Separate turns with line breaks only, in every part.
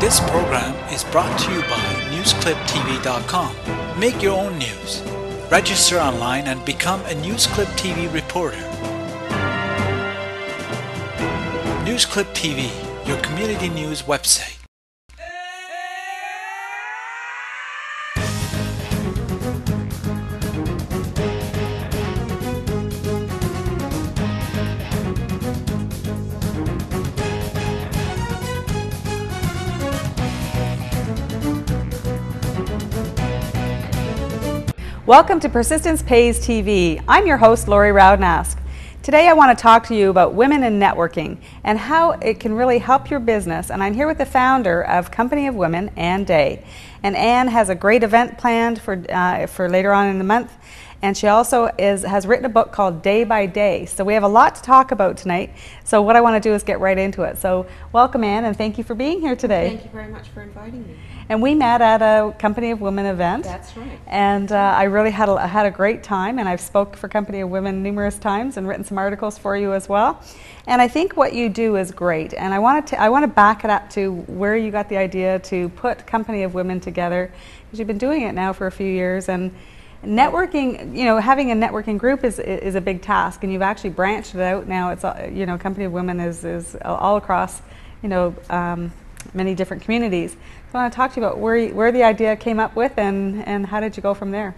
This program is brought to you by NewsClipTV.com. Make your own news. Register online and become a NewsClip TV reporter. NewsClip TV, your community news website.
Welcome to Persistence Pays TV. I'm your host, Lori Rowdnask. Today I want to talk to you about women in networking and how it can really help your business. And I'm here with the founder of Company of Women, Ann Day. And Ann has a great event planned for later on in the month. And she also has written a book called Day by Day. So we have a lot to talk about tonight. So what I want to do is get right into it. So welcome, Ann, and thank you for being here today.
Thank you very much for inviting me.
And we met at a Company of Women event.
That's right.
And I really had a great time, and I've spoke for Company of Women numerous times and written some articles for you as well. And I think what you do is great. And I want to back it up to where you got the idea to put Company of Women together, because you've been doing it now for a few years. And networking, having a networking group is a big task, and you've actually branched it out now. It's Company of Women is all across many different communities. So I want to talk to you about where the idea came up with and how did you go from there?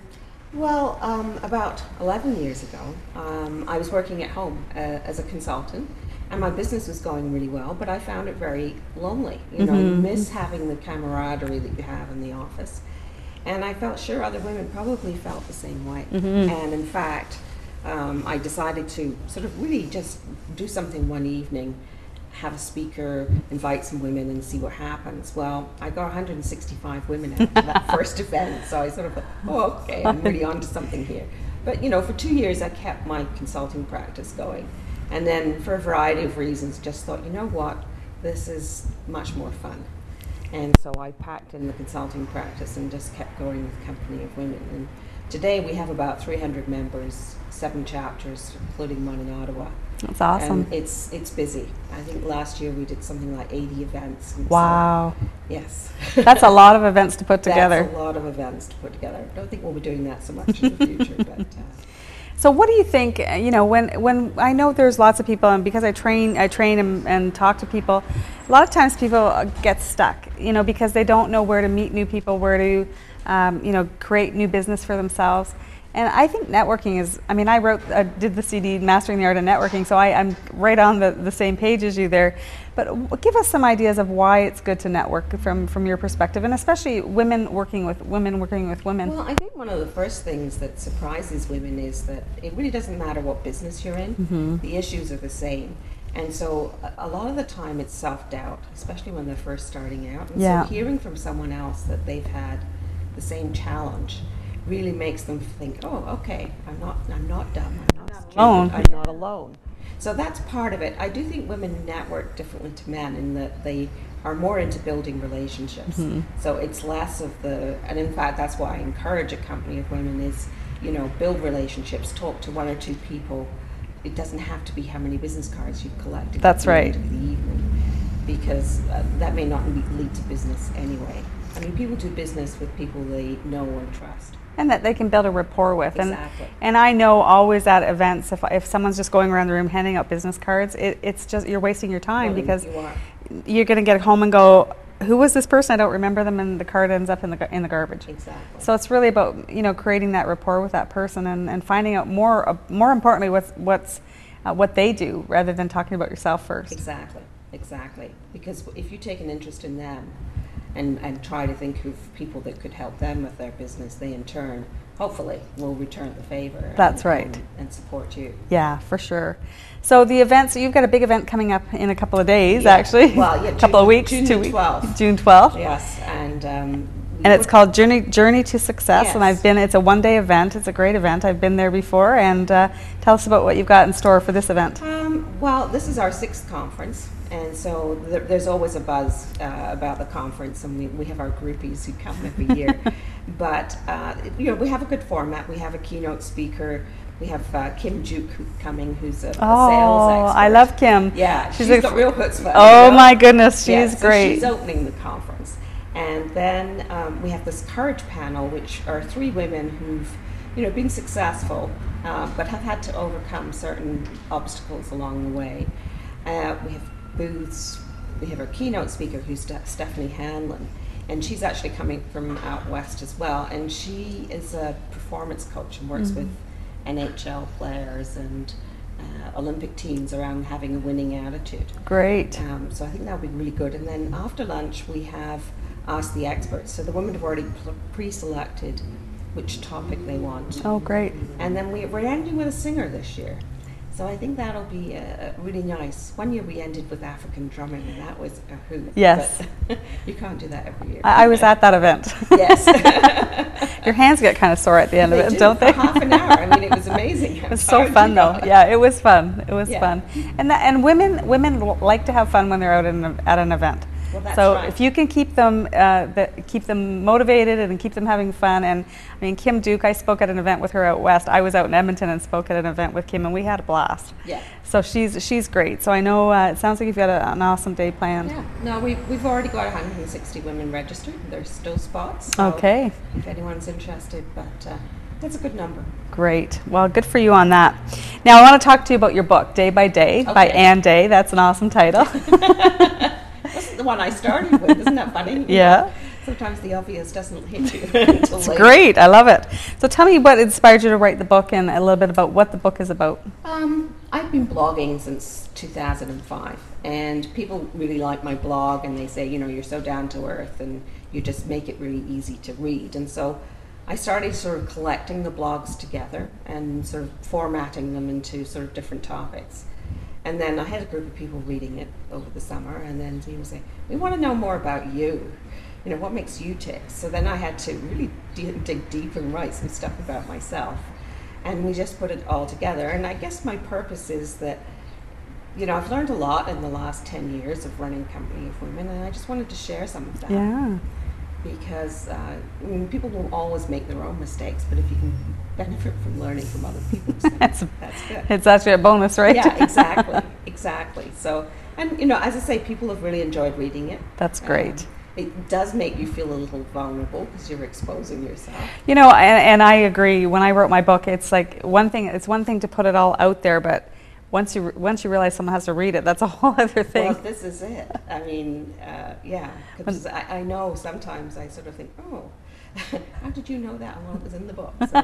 Well, about 11 years ago, I was working at home as a consultant, and my business was going really well, but I found it very lonely. You miss having the camaraderie that you have in the office. And I felt sure other women probably felt the same way. And in fact, I decided to sort of really just do something one evening, have a speaker, invite some women and see what happens. Well, I got 165 women out to that first event, so I sort of thought, oh, okay, I'm really onto something here. But, for 2 years I kept my consulting practice going. And then for a variety of reasons, just thought, you know what, this is much more fun. And so I packed in the consulting practice and just kept going with Company of Women. And today we have about 300 members, 7 chapters, including one in Ottawa.
That's awesome.
And it's busy. I think last year we did something like 80 events.
Wow.
So, yes.
That's a lot of events to put together.
That's a lot of events to put together. I don't think we'll be doing that so much in the future. But
so what do you think, when I know there's lots of people, and because I train and talk to people, a lot of times people get stuck, because they don't know where to meet new people, where to, create new business for themselves. And I think networking is, I did the CD, Mastering the Art of Networking, so I'm right on the same page as you there. But give us some ideas of why it's good to network from your perspective, and especially women working with women.
Well, I think one of the first things that surprises women is that it really doesn't matter what business you're in, the issues are the same. And so a lot of the time it's self-doubt, especially when they're first starting out. And so hearing from someone else that they've had the same challenge really makes them think, oh, okay, I'm not dumb, I'm not stupid,
alone.
I'm not alone. So that's part of it. I do think women network differently to men in that they are more into building relationships. So it's less of and in fact that's why I encourage a Company of Women is, build relationships, talk to one or two people. It doesn't have to be how many business cards you've collected.
That's right.
At the end of the evening, because that may not lead to business anyway. People do business with people they know and trust.
And that they can build a rapport with.
Exactly.
And I know always at events, if someone's just going around the room handing out business cards, it's just, you're wasting your time, because you're going to get home and go, who was this person? I don't remember them, and the card ends up in the garbage.
Exactly.
So it's really about, creating that rapport with that person and finding out more importantly what they do, rather than talking about yourself first.
Exactly. Because if you take an interest in them, and try to think of people that could help them with their business, they in turn, hopefully, will return the favor.
That's right.
And support you.
Yeah, for sure. So the events, you've got a big event coming up in a couple of days, actually.
Well, yeah,
a couple of weeks,
June 12th.
June 12th.
Yes, and
it's called Journey to Success,
yes.
and it's a one-day event. It's a great event. I've been there before, and tell us about what you've got in store for this event.
Well, this is our 6th conference. And so there's always a buzz about the conference, and we have our groupies who come every year. But we have a good format. We have a keynote speaker. We have Kim Duke coming, who's a sales
Oh,
expert.
I love Kim.
Yeah, she's
a-
got real chutzpah.
Oh
you know?
my goodness,
Yeah,
she's
so
great.
she's opening the conference. And then we have this courage panel, which are 3 women who've, been successful, but have had to overcome certain obstacles along the way. We have booths. We have our keynote speaker, who's Stephanie Hanlon, and she's actually coming from out west as well. And she is a performance coach and works with NHL players and Olympic teams around having a winning attitude.
Great.
So I think that'll be really good. And then after lunch, we have Ask the Experts. So the women have already pre-selected which topic they want.
Oh, great.
And then we're ending with a singer this year. So I think that'll be really nice. One year we ended with African drumming, and that was a hoot.
Yes.
But you can't do that every year.
I was at that event.
Yes.
Your hands get kind of sore at the end of it, don't they?
For half an hour. I mean, it was amazing.
It was so fun, though. Yeah, it was fun. It was fun. And women like to have fun when they're out at an event.
Well, that's
so
right.
if you can keep them motivated and keep them having fun, and I mean, Kim Duke, I spoke at an event with her out west. I was out in Edmonton and spoke at an event with Kim, and we had a blast.
Yeah.
So she's great. So I know it sounds like you've got an awesome day planned.
Yeah. No, we've already got 160 women registered. There's still spots. So
Okay.
if anyone's interested, but that's a good number.
Great. Well, good for you on that. Now I want to talk to you about your book, Day by Day, by
Okay.
Ann Day. That's an awesome title.
That's the one I started with. Isn't that funny?
Yeah.
Sometimes the obvious doesn't hit you until
It's
later.
great. I love it. So tell me what inspired you to write the book and a little bit about what the book is about.
I've been blogging since 2005, and people really like my blog, and they say, you're so down to earth, and you just make it really easy to read. And so I started sort of collecting the blogs together and sort of formatting them into sort of different topics. And then I had a group of people reading it over the summer, and then people say, we want to know more about you. What makes you tick? So then I had to really dig deep and write some stuff about myself. And we just put it all together. And I guess my purpose is that, I've learned a lot in the last 10 years of running a company of women, and I just wanted to share some of that.
Yeah.
Because people will always make their own mistakes, but if you can benefit from learning from other people's
That's
good.
It's actually a bonus, right?
Yeah, exactly. So, and as I say, people have really enjoyed reading it.
That's great.
It does make you feel a little vulnerable because you're exposing yourself.
And I agree. When I wrote my book, it's like it's one thing to put it all out there, but once you realize someone has to read it, that's a whole other thing.
Well, this is it. I mean, because I know sometimes I sort of think, oh, how did you know that? Well, it was in the book. So,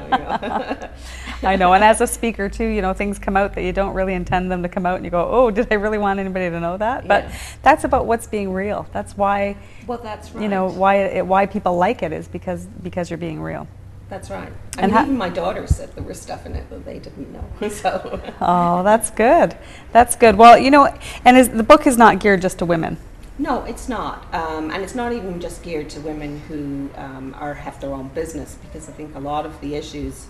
I know, and as a speaker too, things come out that you don't really intend them to come out, and you go, oh, did I really want anybody to know that? But that's about what's being real. That's why,
well, that's right.
why people like it is because you're being real.
That's right.
And
even my daughter said there was stuff in it that they didn't know. So.
Oh, that's good. That's good. Well, and the book is not geared just to women.
No, it's not, and it's not even just geared to women who have their own business, because I think a lot of the issues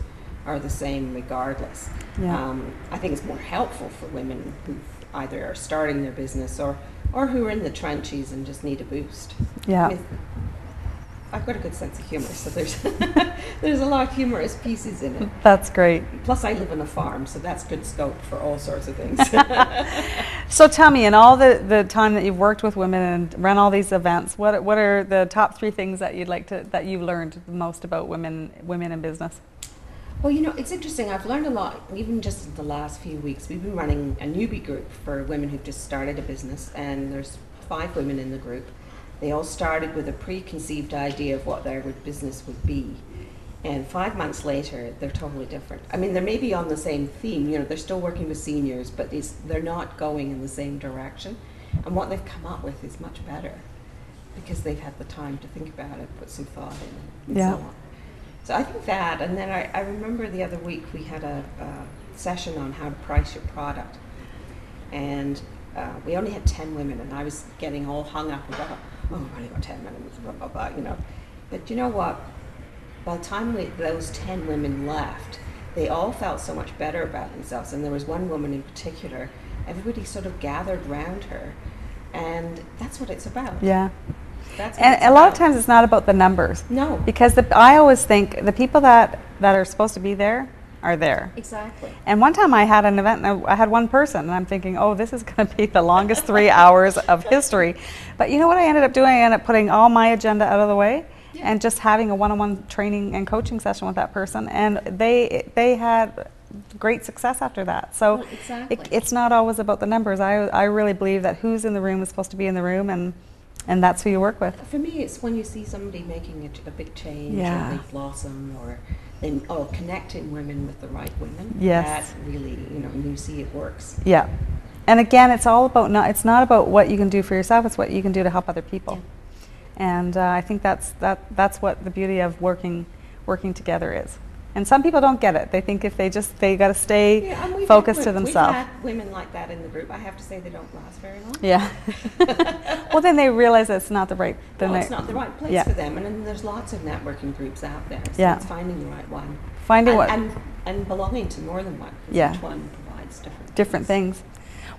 are the same regardless.
Yeah.
I think it's more helpful for women who either are starting their business or who are in the trenches and just need a boost.
Yeah.
I mean, I've got a good sense of humor, so there's there's a lot of humorous pieces in it.
That's great.
Plus, I live on a farm, so that's good scope for all sorts of things.
So tell me, in all the time that you've worked with women and run all these events, what are the top 3 things that that you've learned the most about women in business?
Well, it's interesting. I've learned a lot, even just in the last few weeks. We've been running a newbie group for women who've just started a business, and there's 5 women in the group. They all started with a preconceived idea of what their business would be. And 5 months later, they're totally different. I mean, they may be on the same theme, they're still working with seniors, but they're not going in the same direction. And what they've come up with is much better because they've had the time to think about it, put some thought in it, and so on. So I think that, and then I remember the other week we had a session on how to price your product. And we only had 10 women, and I was getting all hung up about, we've only got 10 minutes, blah, blah, blah, But you know what? By the time those 10 women left, they all felt so much better about themselves. And there was one woman in particular, everybody sort of gathered around her. And that's what it's about.
Yeah.
That's what
And
it's
a lot of
about.
times it's not about the numbers.
No.
Because I always think the people that are supposed to be there are there.
Exactly.
And one time I had an event and I had one person and I'm thinking, oh, this is going to be the longest 3 hours of history. But you know what I ended up doing? I ended up putting all my agenda out of the way and just having a one-on-one training and coaching session with that person. And they had great success after that. So
Well, exactly.
it's not always about the numbers. I really believe that who's in the room is supposed to be in the room, and that's who you work with.
For me, it's when you see somebody making a big change,
Yeah.
or they blossom, or connecting women with the right women.
Yes.
That really, you see it works.
Yeah. And again, it's all about it's not about what you can do for yourself, it's what you can do to help other people.
Yeah.
And I think that's what the beauty of working together is. And some people don't get it. They think if they got to stay
Yeah, and we've
focused to
had,
themselves.
We've had women like that in the group. I have to say they don't last very long.
Yeah. Well, then they realize it's not the right.
Well, it's not the right place
Yeah.
for them, and then there's lots of networking groups out there. So
Yeah.
it's finding the right one.
Finding
and belonging to more than one. 'Cause
Yeah.
each one provides
different things.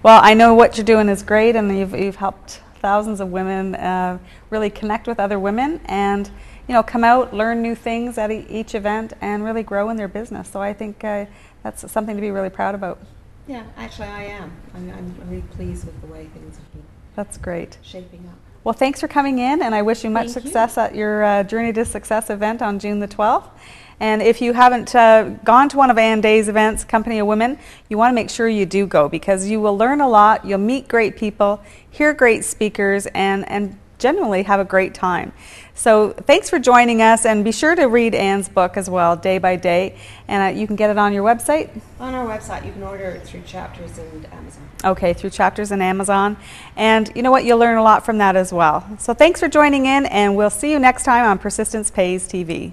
Well, I know what you're doing is great, and you've helped thousands of women really connect with other women, and come out, learn new things at each event, and really grow in their business. So I think that's something to be really proud about.
Yeah, actually, I am. I'm really pleased with the way things have been
That's great.
shaping up.
Well, thanks for coming in, and I wish you much
Thank you.
success at your Journey to Success event on June the 12th. And if you haven't gone to one of Ann Day's events, Company of Women, you want to make sure you do go, because you will learn a lot, you'll meet great people, hear great speakers, and generally have a great time. So thanks for joining us, and be sure to read Ann's book as well, Day by Day, and you can get it on your website.
On our website, you can order it through Chapters and Amazon.
Okay, through Chapters and Amazon. And you know what? You'll learn a lot from that as well. So thanks for joining in, and we'll see you next time on Persistence Pays TV.